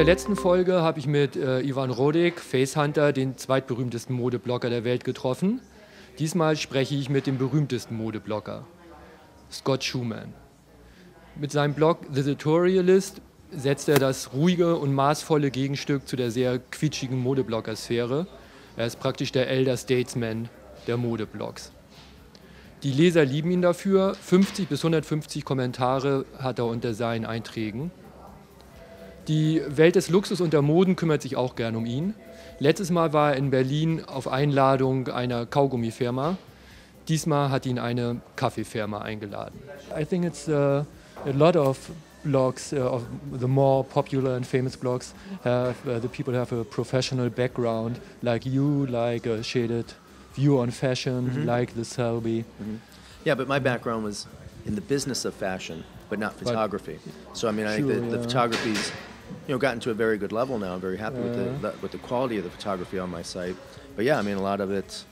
der letzten Folge habe ich mit Ivan Rodek, Facehunter, den zweitberühmtesten Modeblogger der Welt, getroffen. Diesmal spreche ich mit dem berühmtesten Modeblogger, Scott Schuman. Mit seinem Blog The Sartorialist setzt er das ruhige und maßvolle Gegenstück zu der sehr quietschigen Modeblogger-Sphäre. Er ist praktisch der Elder Statesman der Modeblogs. Die Leser lieben ihn dafür. 50 bis 150 Kommentare hat er unter seinen Einträgen. Die Welt des Luxus und der Moden kümmert sich auch gern um ihn. Letztes Mal war er in Berlin auf Einladung einer Kaugummifirma. Diesmal hat ihn eine Kaffeefirma eingeladen. I think it's a lot of blogs, of the more popular and famous blogs, have the people have a professional background, like you, like a shaded view on fashion, like the Selby. Yeah, but my background was in the business of fashion, but not photography. So I mean, I think the photography's gotten to a very good level now. I'm very happy with the quality of the photography on my site. But yeah, I mean, a lot of it,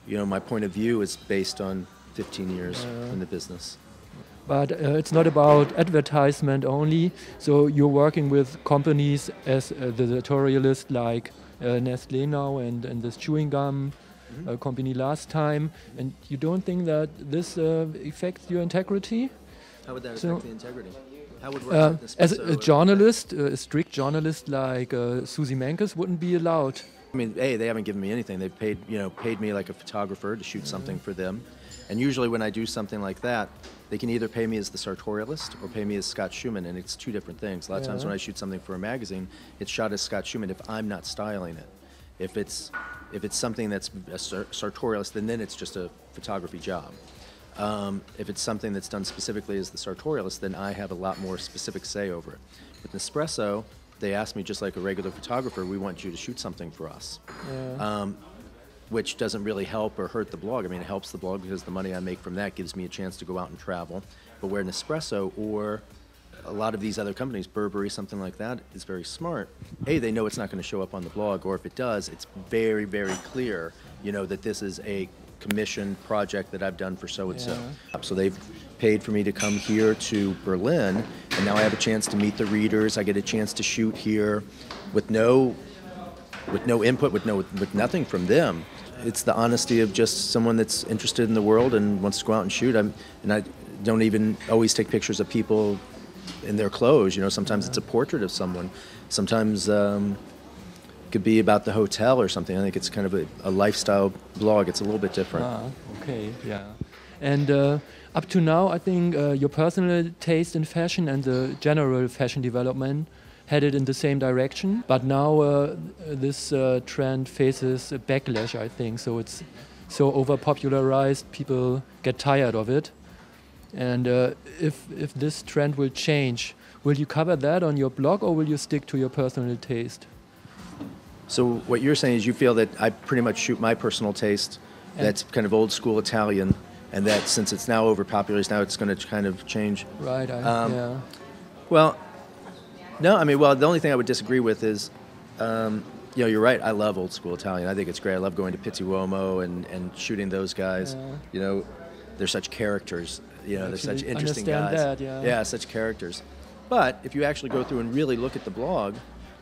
my point of view is based on 15 years in the business. But it's not about advertisement only. So you're working with companies as the Sartorialist, like Nestle now, and this chewing gum company last time. And you don't think that this affects your integrity? How would that affect the integrity? How would as a journalist, a strict journalist like Susie Menkes wouldn't be allowed. I mean, hey, they haven't given me anything. They paid me like a photographer to shoot something for them. And usually when I do something like that, they can either pay me as the Sartorialist or pay me as Scott Schuman, and it's two different things. A lot of times when I shoot something for a magazine, it's shot as Scott Schuman if I'm not styling it. If it's something that's a Sartorialist, then it's just a photography job. If it's something that's done specifically as the Sartorialist, then I have a lot more specific say over it. With Nespresso, they asked me just like a regular photographer, we want you to shoot something for us. Which doesn't really help or hurt the blog. I mean, it helps the blog because the money I make from that gives me a chance to go out and travel. But where Nespresso or a lot of these other companies, Burberry, something like that, is very smart. A, they know it's not going to show up on the blog, or if it does, it's very, very clear, that this is a commissioned project that I've done for so-and-so. So they've paid for me to come here to Berlin, and now I have a chance to meet the readers. I get a chance to shoot here with no input, with nothing from them. It's the honesty of just someone that's interested in the world and wants to go out and shoot. And I don't even always take pictures of people in their clothes. Sometimes it's a portrait of someone. Sometimes it could be about the hotel or something. I think it's kind of a lifestyle blog. It's a little bit different. Okay, yeah. And up to now, I think your personal taste in fashion and the general fashion development headed in the same direction. But now this trend faces a backlash, I think. So it's so overpopularized, people get tired of it. And if this trend will change, will you cover that on your blog or will you stick to your personal taste? So what you're saying is you feel that I pretty much shoot my personal taste, that's kind of old school Italian, and that since it's now overpopularized, now it's going to kind of change. Right, yeah. Well, no, I mean, the only thing I would disagree with is, you're right, I love old school Italian. I think it's great. I love going to Pitti Uomo and shooting those guys. They're such characters. They're such interesting guys. That, such characters. But if you actually go through and really look at the blog,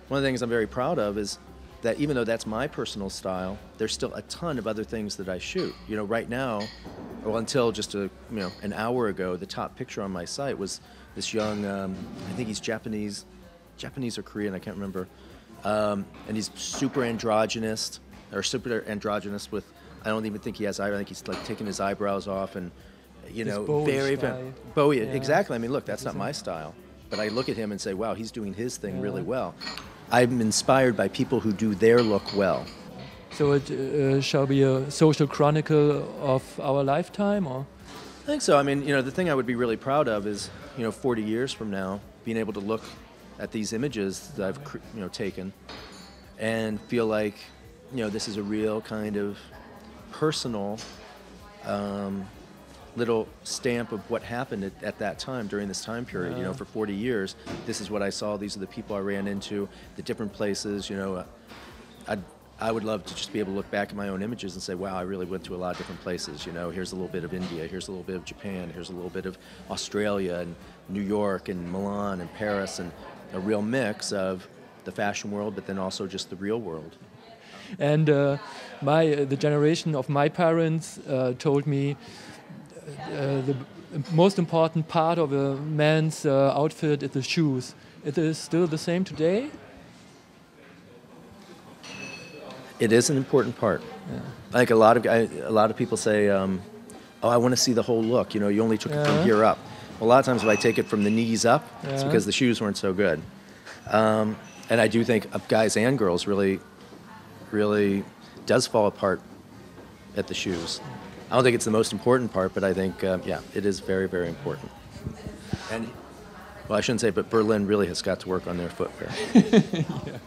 one of the things I'm very proud of is that even though that's my personal style, there's still a ton of other things that I shoot. Right now, until just an hour ago, the top picture on my site was this young, I think he's Japanese or Korean, I can't remember. And he's super androgynous with, I don't even think he has eyebrows. I think he's like taking his eyebrows off and, very Bowie. Exactly. I mean, look, that's not my style. But I look at him and say, wow, he's doing his thing really well. I'm inspired by people who do their look well. So it shall be a social chronicle of our lifetime, or? I think so. I mean, the thing I would be really proud of is, 40 years from now, being able to look at these images that I've, taken and feel like, this is a real kind of personal little stamp of what happened at that time during this time period. For 40 years, this is what I saw. These are the people I ran into, the different places. I would love to just be able to look back at my own images and say, wow, I really went to a lot of different places. Here's a little bit of India, here's a little bit of Japan, here's a little bit of Australia and New York and Milan and Paris, and a real mix of the fashion world, but then also just the real world. And the generation of my parents told me the most important part of a man's outfit is the shoes. It is still the same today? It is an important part. Yeah. Like a lot of people say, "Oh, I want to see the whole look." You know, you only took it from here up. Well, a lot of times, if I take it from the knees up, it's because the shoes weren't so good. And I do think guys and girls really does fall apart at the shoes. I don't think it's the most important part, but I think yeah, it is very, very important. And well, I shouldn't say, but Berlin really has got to work on their footwear. Yeah.